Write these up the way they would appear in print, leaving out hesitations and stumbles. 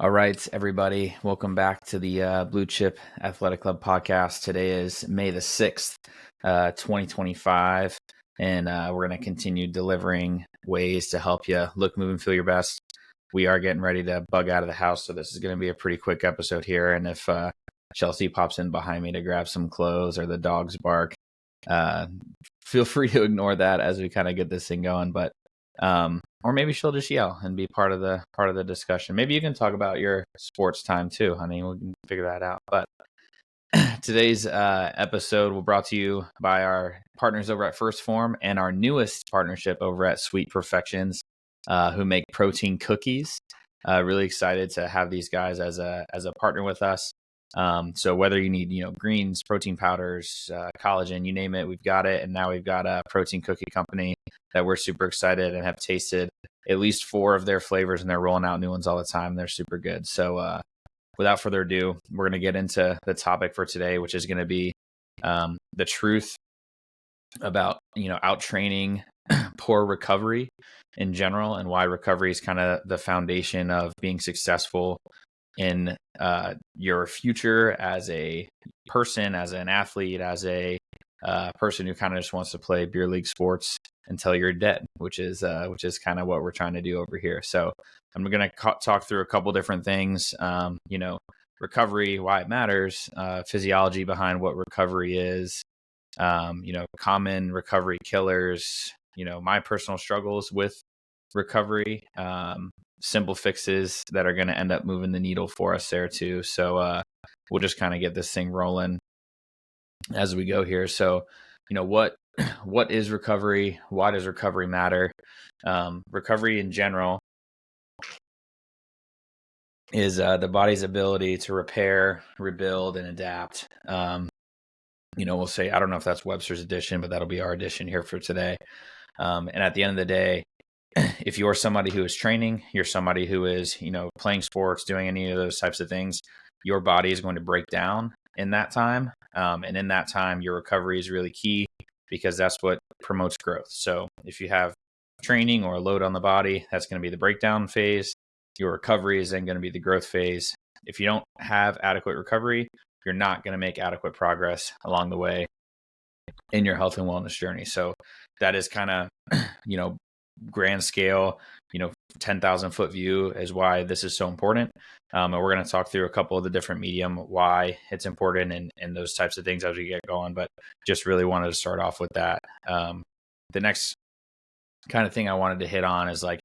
All right, everybody. Welcome back to the Blue Chip Athletic Club podcast. Today is May the 6th, 2025, and we're going to continue delivering ways to help you look, move, and feel your best. We are getting ready to bug out of the house, so this is going to be a pretty quick episode here. And if Chelsea pops in behind me to grab some clothes or the dogs bark, feel free to ignore that as we kind of get this thing going. But or maybe she'll just yell and be part of the discussion. Maybe you can talk about your sports time too, honey. We can figure that out. But today's episode will be brought to you by our partners over at First Form and our newest partnership over at Sweet Perfections, who make protein cookies. Really excited to have these guys as a partner with us. So whether you need, greens, protein powders, collagen, you name it, we've got it. And now we've got a protein cookie company that we're super excited and have tasted at least 4 of their flavors, and they're rolling out new ones all the time. They're super good. So without further ado, we're going to get into the topic for today, which is going to be the truth about, out training poor recovery in general, and why recovery is kind of the foundation of being successful in your future as a person, as an athlete, as a person who kind of just wants to play beer league sports until you're dead, which is kind of what we're trying to do over here. So I'm going to talk through a couple different things, recovery, why it matters, physiology behind what recovery is, common recovery killers, my personal struggles with recovery, simple fixes that are going to end up moving the needle for us there too. So we'll just kind of get this thing rolling as we go here. So, what is recovery? Why does recovery matter? Recovery in general is the body's ability to repair, rebuild, and adapt. We'll say, I don't know if that's Webster's edition, but that'll be our edition here for today. And at the end of the day, if you're somebody who is training, you're somebody who is, playing sports, doing any of those types of things, your body is going to break down in that time. And in that time, your recovery is really key, because that's what promotes growth. So if you have training or a load on the body, that's going to be the breakdown phase. Your recovery is then going to be the growth phase. If you don't have adequate recovery, you're not going to make adequate progress along the way in your health and wellness journey. So that is kind of, grand scale, 10,000 foot view is why this is so important. And we're going to talk through a couple of the different medium, why it's important, and those types of things as we get going. But just really wanted to start off with that. The next kind of thing I wanted to hit on is like,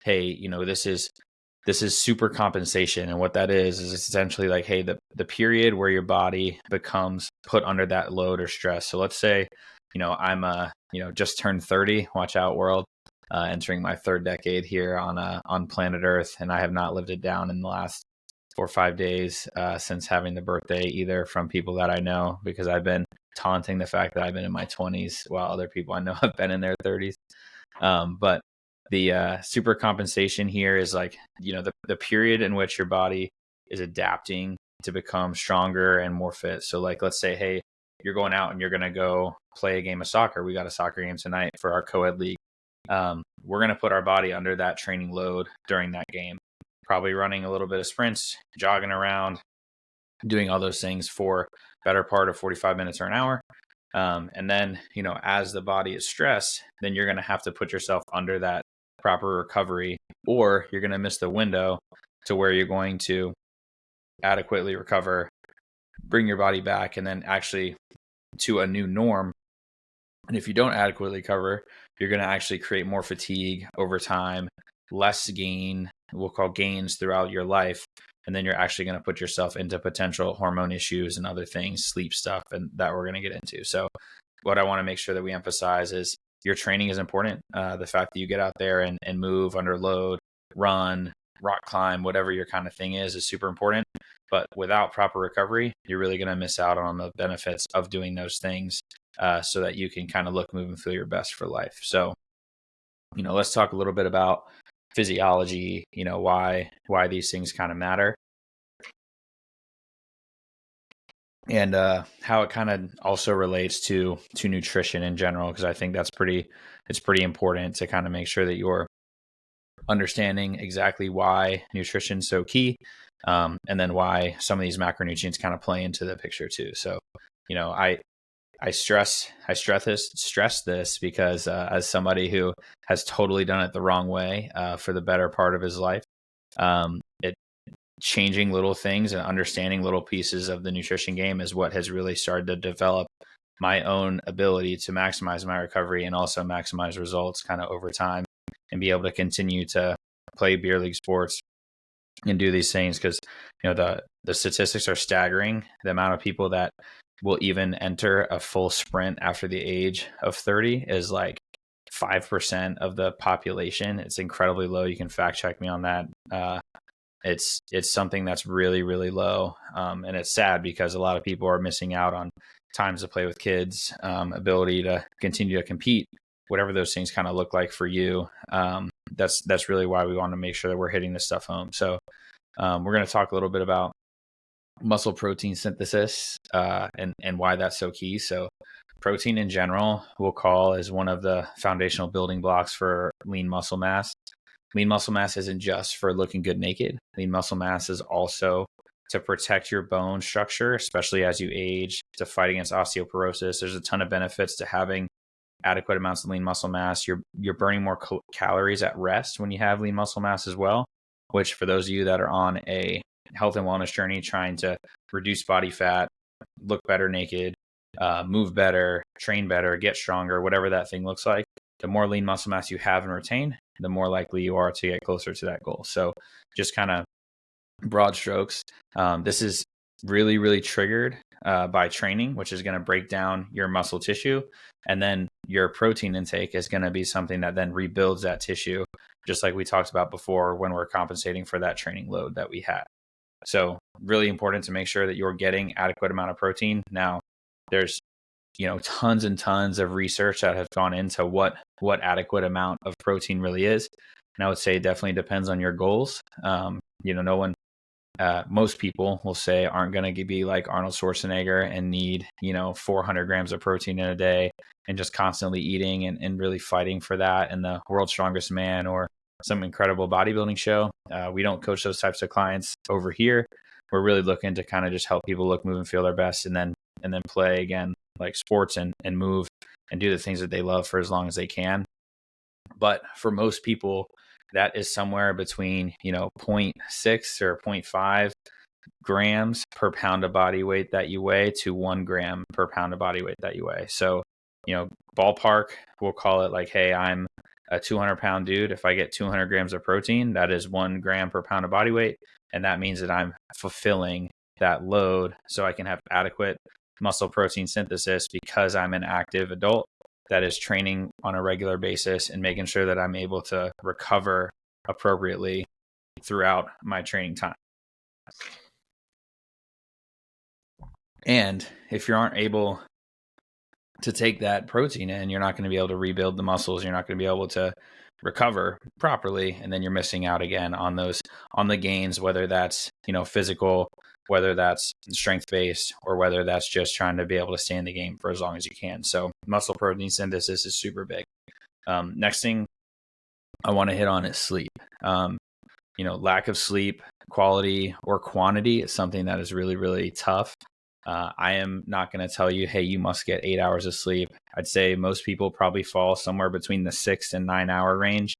hey, this is super compensation. And what that is essentially like, hey, the period where your body becomes put under that load or stress. So let's say, I'm just turned 30, watch out world, entering my 3rd decade here on planet Earth. And I have not lived it down in the last 4 or 5 days since having the birthday, either from people that I know, because I've been taunting the fact that I've been in my 20s while other people I know have been in their 30s. But the super compensation here is like, the period in which your body is adapting to become stronger and more fit. So like, let's say, hey, you're going out and you're going to go play a game of soccer. We got a soccer game tonight for our co-ed league. We're going to put our body under that training load during that game, probably running a little bit of sprints, jogging around, doing all those things for better part of 45 minutes or an hour. And then, as the body is stressed, then you're going to have to put yourself under that proper recovery, or you're going to miss the window to where you're going to adequately recover, bring your body back, and then actually to a new norm. And if you don't adequately recover, you're going to actually create more fatigue over time, less gain, we'll call gains throughout your life. And then you're actually going to put yourself into potential hormone issues and other things, sleep stuff, and that we're going to get into. So what I want to make sure that we emphasize is your training is important. The fact that you get out there and move under load, run, rock climb, whatever your kind of thing is super important. But without proper recovery, you're really going to miss out on the benefits of doing those things, so that you can kind of look, move, and feel your best for life. So, let's talk a little bit about physiology, why these things kind of matter, and how it kind of also relates to nutrition in general, because I think it's pretty important to kind of make sure that you're understanding exactly why nutrition is so key, and then why some of these macronutrients kind of play into the picture too. So, I stress this because as somebody who has totally done it the wrong way for the better part of his life, it changing little things and understanding little pieces of the nutrition game is what has really started to develop my own ability to maximize my recovery and also maximize results kind of over time and be able to continue to play beer league sports and do these things. Because the statistics are staggering. The amount of people that will even enter a full sprint after the age of 30 is like 5% of the population. It's incredibly low. You can fact check me on that. It's something that's really, really low. And it's sad because a lot of people are missing out on times to play with kids, ability to continue to compete, whatever those things kind of look like for you. That's really why we want to make sure that we're hitting this stuff home. So we're going to talk a little bit about muscle protein synthesis and why that's so key. So protein in general, we'll call as one of the foundational building blocks for lean muscle mass. Lean muscle mass isn't just for looking good naked. Lean muscle mass is also to protect your bone structure, especially as you age, to fight against osteoporosis. There's a ton of benefits to having adequate amounts of lean muscle mass. You're burning more calories at rest when you have lean muscle mass as well, which for those of you that are on a health and wellness journey, trying to reduce body fat, look better naked, move better, train better, get stronger, whatever that thing looks like, the more lean muscle mass you have and retain, the more likely you are to get closer to that goal. So just kind of broad strokes. This is really, really triggered by training, which is going to break down your muscle tissue. And then your protein intake is going to be something that then rebuilds that tissue, just like we talked about before when we're compensating for that training load that we had. So really important to make sure that you're getting adequate amount of protein. Now, there's tons and tons of research that have gone into what adequate amount of protein really is. And I would say it definitely depends on your goals. No one, most people will say aren't going to be like Arnold Schwarzenegger and need, 400 grams of protein in a day and just constantly eating and really fighting for that and the world's strongest man or some incredible bodybuilding show. We don't coach those types of clients over here. We're really looking to kind of just help people look, move, and feel their best, and then play again like sports and move and do the things that they love for as long as they can. But for most people, that is somewhere between 0.6 or 0.5 grams per pound of body weight that you weigh to 1 gram per pound of body weight that you weigh. So ballpark, we'll call it like, hey, I'm a 200-pound dude. If I get 200 grams of protein, that is 1 gram per pound of body weight. And that means that I'm fulfilling that load so I can have adequate muscle protein synthesis because I'm an active adult that is training on a regular basis and making sure that I'm able to recover appropriately throughout my training time. And if you aren't able to take that protein in, you're not going to be able to rebuild the muscles. You're not going to be able to recover properly. And then you're missing out again on the gains, whether that's, physical, whether that's strength based, or whether that's just trying to be able to stay in the game for as long as you can. So muscle protein synthesis is super big. Next thing I want to hit on is sleep. Lack of sleep, quality or quantity is something that is really, really tough. I am not going to tell you, hey, you must get 8 hours of sleep. I'd say most people probably fall somewhere between the 6 and 9 hour range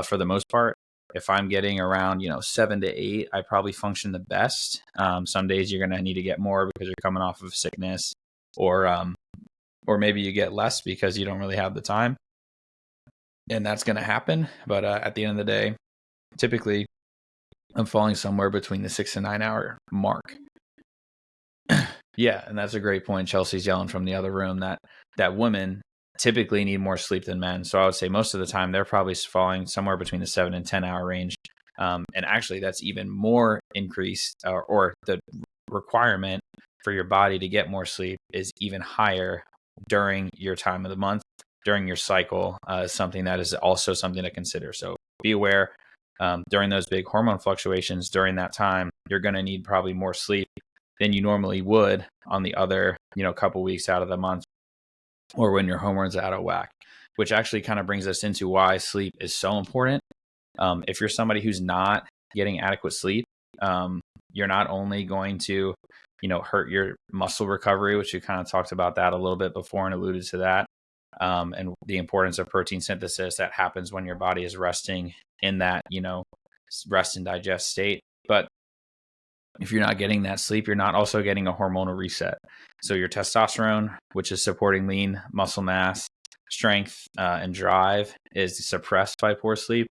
for the most part. If I'm getting around, 7 to 8, I probably function the best. Some days you're going to need to get more because you're coming off of sickness, or maybe you get less because you don't really have the time. And that's going to happen. But at the end of the day, typically I'm falling somewhere between the 6 and 9 hour mark. Yeah, and that's a great point. Chelsea's yelling from the other room that women typically need more sleep than men. So I would say most of the time they're probably falling somewhere between the 7 and 10 hour range. And actually that's even more increased or the requirement for your body to get more sleep is even higher during your time of the month, during your cycle, something that is also something to consider. So be aware during those big hormone fluctuations during that time, you're going to need probably more sleep than you normally would on the other, couple weeks out of the month or when your hormones are out of whack, which actually kind of brings us into why sleep is so important. If you're somebody who's not getting adequate sleep, you're not only going to, hurt your muscle recovery, which we kind of talked about that a little bit before and alluded to that, and the importance of protein synthesis that happens when your body is resting in that, rest and digest state. But if you're not getting that sleep, you're not also getting a hormonal reset. So your testosterone, which is supporting lean muscle mass, strength, and drive, is suppressed by poor sleep.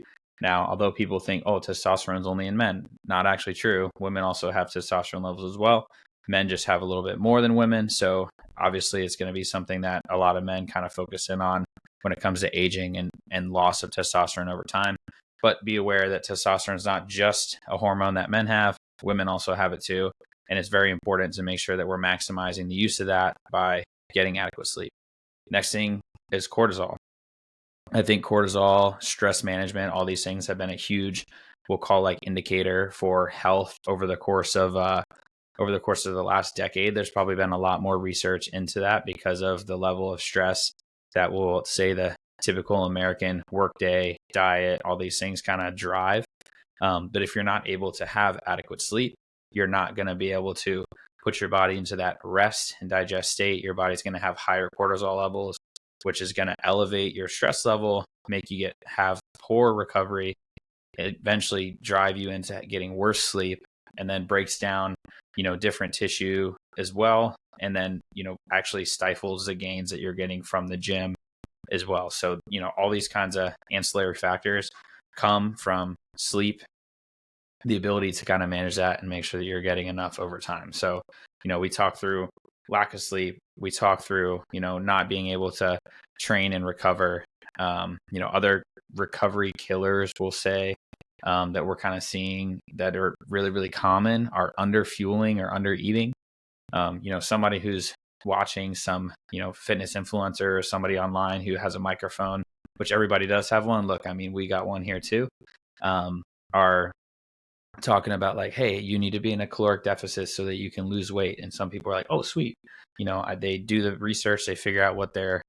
Now, although people think, oh, testosterone is only in men, not actually true. Women also have testosterone levels as well. Men just have a little bit more than women. So obviously it's going to be something that a lot of men kind of focus in on when it comes to aging and loss of testosterone over time. But be aware that testosterone is not just a hormone that men have. Women also have it too. And it's very important to make sure that we're maximizing the use of that by getting adequate sleep. Next thing is cortisol. I think cortisol, stress management, all these things have been a huge, we'll call like indicator for health over the course of the last decade. There's probably been a lot more research into that because of the level of stress that will say the typical American workday, diet, all these things kind of drive. But if you're not able to have adequate sleep, you're not going to be able to put your body into that rest and digest state. Your body's going to have higher cortisol levels, which is going to elevate your stress level, make you have poor recovery, eventually drive you into getting worse sleep, and then breaks down, different tissue as well. And then, actually stifles the gains that you're getting from the gym as well. So, all these kinds of ancillary factors come from sleep, the ability to kind of manage that and make sure that you're getting enough over time. So, we talk through lack of sleep. We talk through, not being able to train and recover. Other recovery killers, we'll say, that we're kind of seeing that are really, really common are under fueling or under eating. Somebody who's watching some, fitness influencer or somebody online who has a microphone, which everybody does have one. Look, I mean, we got one here too, are talking about like, hey, you need to be in a caloric deficit so that you can lose weight. And some people are like, oh, sweet. They do the research, they figure out what their,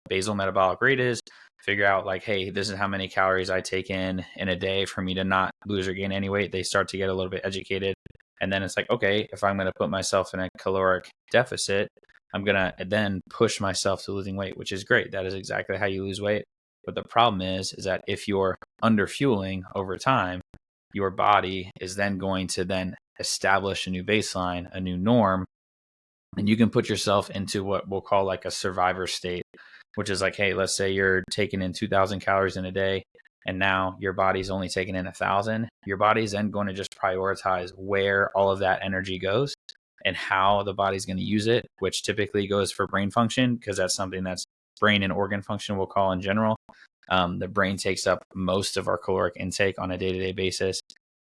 basal metabolic rate is, figure out like, hey, this is how many calories I take in a day for me to not lose or gain any weight. They start to get a little bit educated. And then it's like, okay, if I'm going to put myself in a caloric deficit, I'm going to then push myself to losing weight, which is great. That is exactly how you lose weight. But the problem is that if you're under fueling over time, your body is then going to then establish a new baseline, a new norm, and you can put yourself into what we'll call like a survivor state, which is like, hey, let's say you're taking in 2,000 calories in a day, and now your body's only taking in 1,000. Your body's then going to just prioritize where all of that energy goes and how the body's going to use it, which typically goes for brain function, because that's something that's brain and organ function we'll call in general. The brain takes up most of our caloric intake on a day-to-day basis.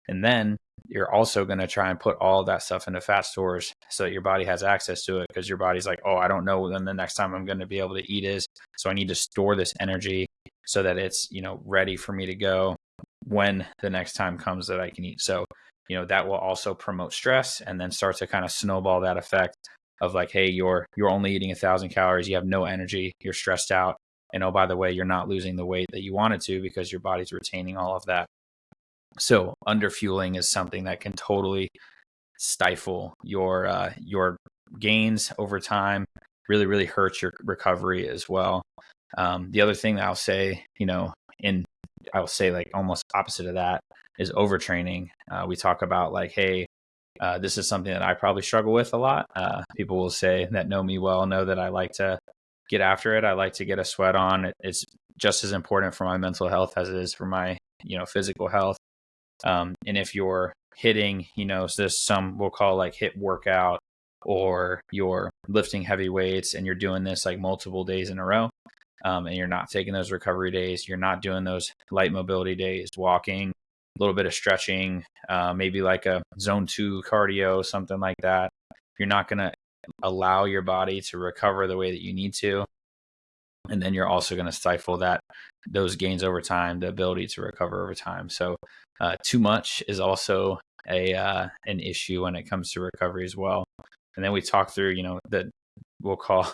And then you're also going to try and put all of that stuff into fat stores so that your body has access to it, because your body's like, oh, I don't know when the next time I'm going to be able to eat is. So I need to store this energy so that it's, ready for me to go when the next time comes that I can eat. So, that will also promote stress and then start to kind of snowball that effect of like, hey, you're only eating 1,000 calories. You have no energy. You're stressed out. And oh, by the way, you're not losing the weight that you wanted to because your body's retaining all of that. So underfueling is something that can totally stifle your gains over time, really, really hurts your recovery as well. The other thing that I'll say, I'll say like almost opposite of that is overtraining. We talk about like, hey, this is something that I probably struggle with a lot. People will say that know me well, know that I like to get after it. I like to get a sweat on. It's just as important for my mental health as it is for my, physical health. And if you're hitting, there's some we'll call like hit workout, or you're lifting heavy weights and you're doing this like multiple days in a row, and you're not taking those recovery days, you're not doing those light mobility days, walking, a little bit of stretching, maybe like a zone 2 cardio, something like that, you're not going to allow your body to recover the way that you need to. And then you're also going to stifle those gains over time, the ability to recover over time. So too much is also an issue when it comes to recovery as well. And then we talk through, that we'll call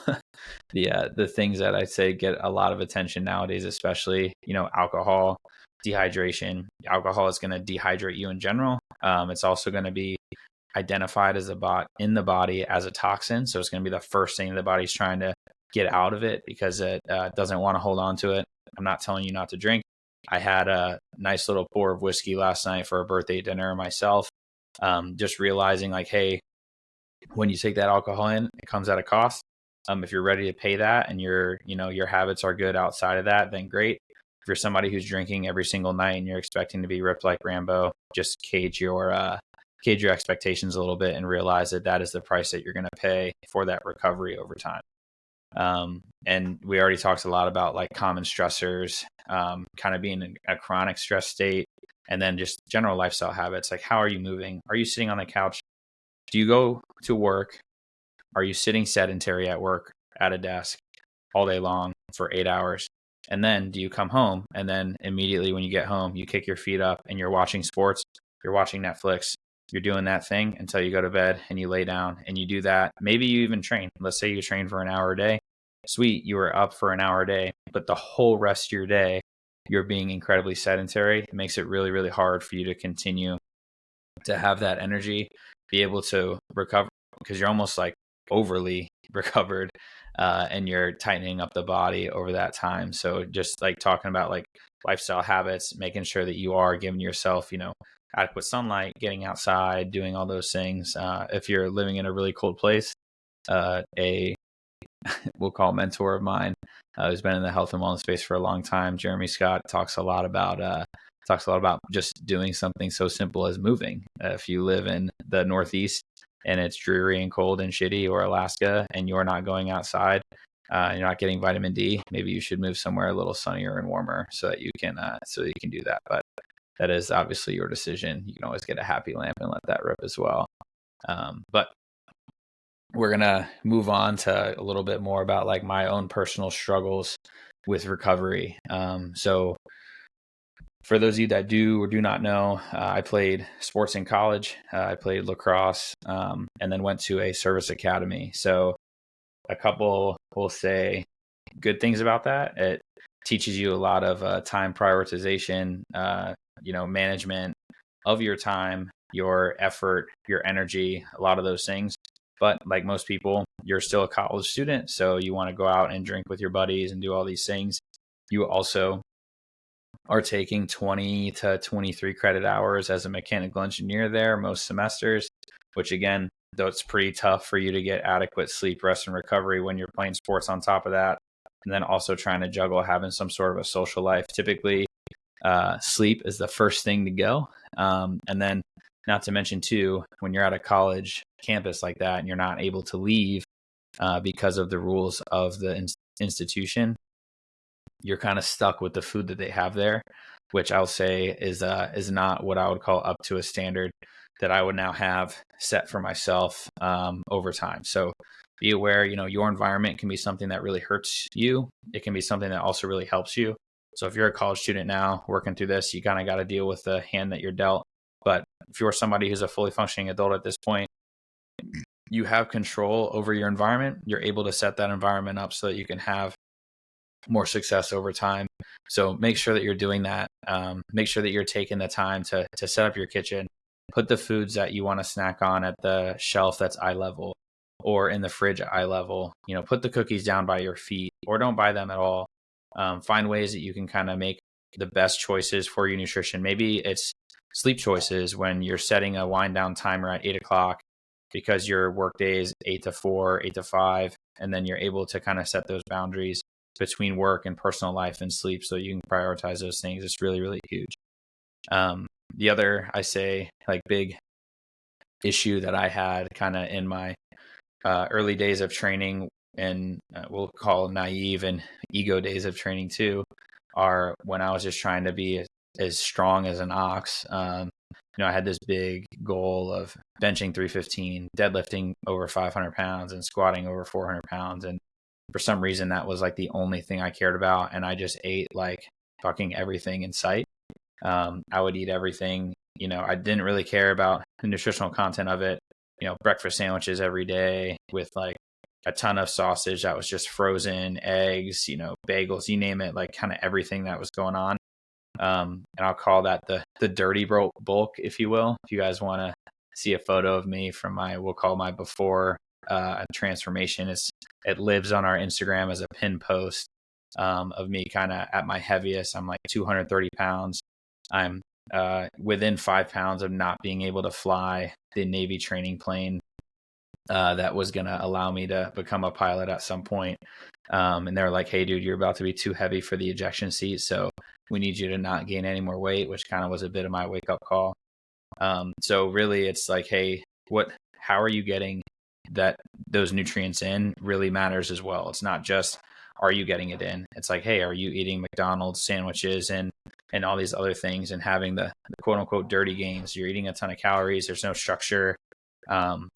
the things that I'd say get a lot of attention nowadays, especially, alcohol. dehydration. Alcohol is going to dehydrate you in general. It's also going to be identified as in the body as a toxin. So it's going to be the first thing the body's trying to get out of it because it doesn't want to hold on to it. I'm not telling you not to drink. I had a nice little pour of whiskey last night for a birthday dinner myself. Just realizing like, hey, when you take that alcohol in, it comes at a cost. If you're ready to pay that and your habits are good outside of that, then great. If you're somebody who's drinking every single night and you're expecting to be ripped like Rambo, just cage your expectations a little bit and realize that is the price that you're going to pay for that recovery over time. And we already talked a lot about like common stressors, kind of being in a chronic stress state, and then just general lifestyle habits. Like, how are you moving? Are you sitting on the couch? Do you go to work? Are you sitting sedentary at work at a desk all day long for 8 hours? And then do you come home and then immediately when you get home, you kick your feet up and you're watching sports, you're watching Netflix, you're doing that thing until you go to bed and you lay down and you do that. Maybe you even train. Let's say you train for an hour a day. Sweet, you were up for an hour a day, but the whole rest of your day, you're being incredibly sedentary. It makes it really, really hard for you to continue to have that energy, be able to recover because you're almost like overly recovered and you're tightening up the body over that time. So just like talking about like lifestyle habits, making sure that you are giving yourself, adequate sunlight, getting outside, doing all those things. If you're living in a really cold place, we'll call mentor of mine, who's been in the health and wellness space for a long time, Jeremy Scott, talks a lot about just doing something so simple as moving. If you live in the Northeast and it's dreary and cold and shitty, or Alaska, and you're not going outside, you're not getting vitamin D, maybe you should move somewhere a little sunnier and warmer so that you can do that. But that is obviously your decision. You can always get a happy lamp and let that rip as well. But we're going to move on to a little bit more about like my own personal struggles with recovery. So for those of you that do or do not know, I played sports in college. I played lacrosse and then went to a service academy. So a couple will say good things about that. It teaches you a lot of time prioritization, management of your time, your effort, your energy, a lot of those things. But like most people, you're still a college student. So you want to go out and drink with your buddies and do all these things. You also are taking 20 to 23 credit hours as a mechanical engineer there most semesters, which again, though it's pretty tough for you to get adequate sleep, rest, and recovery when you're playing sports on top of that. And then also trying to juggle having some sort of a social life. Typically, sleep is the first thing to go. And then not to mention too, when you're at a college campus like that and you're not able to leave because of the rules of the institution, you're kind of stuck with the food that they have there, which I'll say is not what I would call up to a standard that I would now have set for myself over time. So be aware, your environment can be something that really hurts you. It can be something that also really helps you. So if you're a college student now working through this, you kind of got to deal with the hand that you're dealt. But if you're somebody who's a fully functioning adult at this point, you have control over your environment. You're able to set that environment up so that you can have more success over time. So make sure that you're doing that. Make sure that you're taking the time to set up your kitchen, put the foods that you want to snack on at the shelf that's eye level or in the fridge at eye level. Put the cookies down by your feet or don't buy them at all. Find ways that you can kind of make the best choices for your nutrition. Maybe it's sleep choices when you're setting a wind down timer at 8:00 because your work day is 8 to 4, 8 to 5, and then you're able to kind of set those boundaries between work and personal life and sleep so you can prioritize those things. It's really, really huge. The other, I say, like big issue that I had kind of in my early days of training, and we'll call naive and ego days of training too, are when I was just trying to be as strong as an ox. I had this big goal of benching 315, deadlifting over 500 pounds and squatting over 400 pounds. And for some reason, that was like the only thing I cared about. And I just ate like fucking everything in sight. I would eat everything. I didn't really care about the nutritional content of it. Breakfast sandwiches every day with like a ton of sausage that was just frozen, eggs, bagels, you name it, like kind of everything that was going on. And I'll call that the dirty bulk, if you will. If you guys want to see a photo of me from we'll call my before transformation, it lives on our Instagram as a pin post of me kind of at my heaviest. I'm like 230 pounds. I'm within 5 pounds of not being able to fly the Navy training plane that was going to allow me to become a pilot at some point. And they're like, hey, dude, you're about to be too heavy for the ejection seat. So we need you to not gain any more weight, which kind of was a bit of my wake up call. So really it's like, hey, how are you getting those nutrients in really matters as well. It's not just, are you getting it in? It's like, hey, are you eating McDonald's sandwiches and all these other things and having the quote unquote dirty gains? You're eating a ton of calories. There's no structure.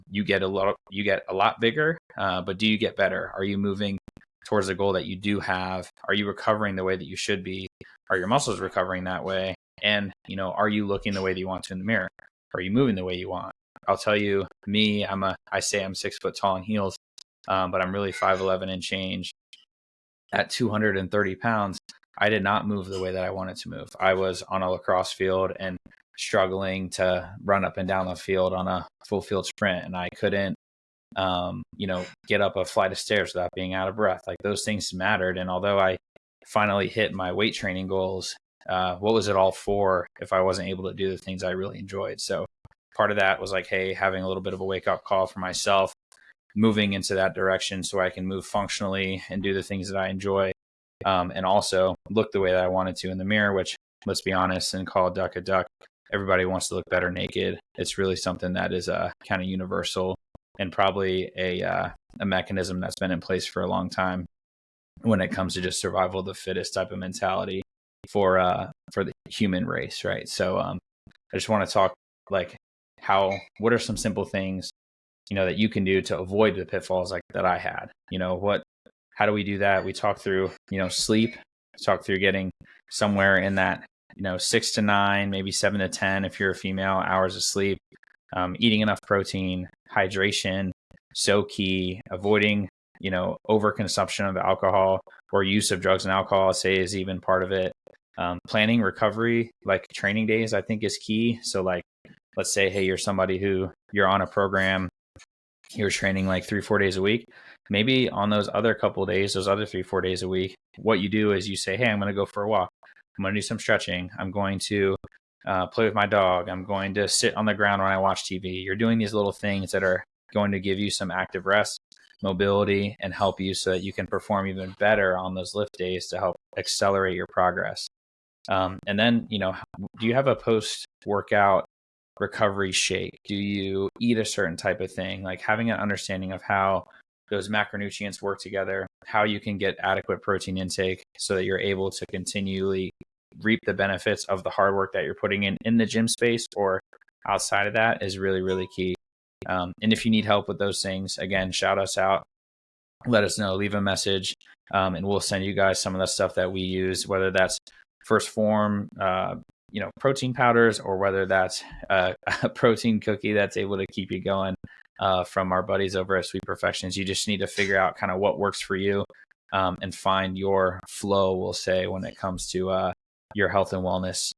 You get a lot bigger, but do you get better? Are you moving towards the goal that you do have? Are you recovering the way that you should be? Are your muscles recovering that way? And, are you looking the way that you want to in the mirror? Are you moving the way you want? I'll tell you, me, I say I'm 6 foot tall in heels, but I'm really 5'11" and change. At 230 pounds, I did not move the way that I wanted to move. I was on a lacrosse field and struggling to run up and down the field on a full field sprint. And I couldn't, get up a flight of stairs without being out of breath. Like, those things mattered. And although I finally hit my weight training goals, what was it all for if I wasn't able to do the things I really enjoyed? So part of that was like, hey, having a little bit of a wake up call for myself, moving into that direction so I can move functionally and do the things that I enjoy. And also look the way that I wanted to in the mirror, which, let's be honest and call a duck a duck. Everybody wants to look better naked. It's really something that is kind of universal and probably a mechanism that's been in place for a long time when it comes to just survival of the fittest type of mentality for the human race, right? So I just want to talk like what are some simple things that you can do to avoid the pitfalls like that I had. How do we do that? We talk through sleep, talk through getting somewhere in that 6 to 9, maybe 7 to 10 if you're a female, hours of sleep, eating enough protein, hydration, so key. Avoiding overconsumption of alcohol or use of drugs and alcohol, say, is even part of it. Planning recovery, like training days, I think is key. So like, let's say, hey, you're somebody who you're on a program, you're training like 3-4 days a week. Maybe on those other couple of days, those other 3-4 days a week, what you do is you say, hey, I'm going to go for a walk. I'm going to do some stretching. I'm going to play with my dog. I'm going to sit on the ground when I watch TV. You're doing these little things that are going to give you some active rest, mobility, and help you so that you can perform even better on those lift days to help accelerate your progress. And then, do you have a post-workout recovery shake? Do you eat a certain type of thing? Like, having an understanding of how those macronutrients work together, how you can get adequate protein intake so that you're able to continually reap the benefits of the hard work that you're putting in the gym space or outside of that is really, really key. And if you need help with those things, again, shout us out, let us know, leave a message, and we'll send you guys some of the stuff that we use, whether that's first form, protein powders, or whether that's a protein cookie that's able to keep you going from our buddies over at Sweet Perfections. You just need to figure out kind of what works for you and find your flow, we'll say, when it comes to your health and wellness,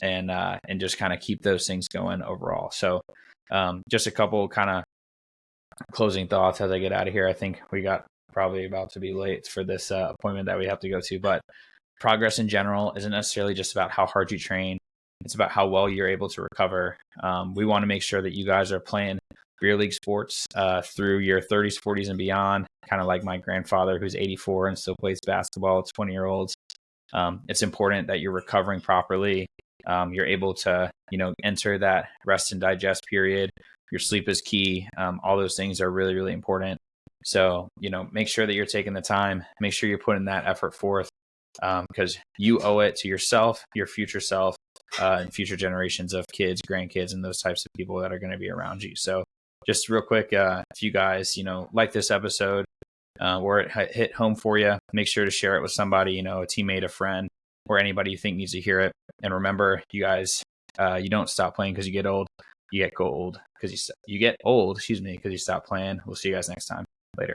and just kind of keep those things going overall. So just a couple kind of closing thoughts as I get out of here. I think we got probably about to be late for this appointment that we have to go to, but progress in general isn't necessarily just about how hard you train. It's about how well you're able to recover. We want to make sure that you guys are playing beer league sports through your 30s, 40s, and beyond, kind of like my grandfather who's 84 and still plays basketball, 20-year-olds. It's important that you're recovering properly. You're able to, enter that rest and digest period. Your sleep is key. All those things are really, really important. So, make sure that you're taking the time, make sure you're putting that effort forth, because you owe it to yourself, your future self, and future generations of kids, grandkids, and those types of people that are going to be around you. So just real quick, if you guys, like this episode, or it hit home for you, make sure to share it with somebody, a teammate, a friend, or anybody you think needs to hear it. And remember, you guys, you don't stop playing because you get old. You get old because you get old, because you stop playing. We'll see you guys next time. Later.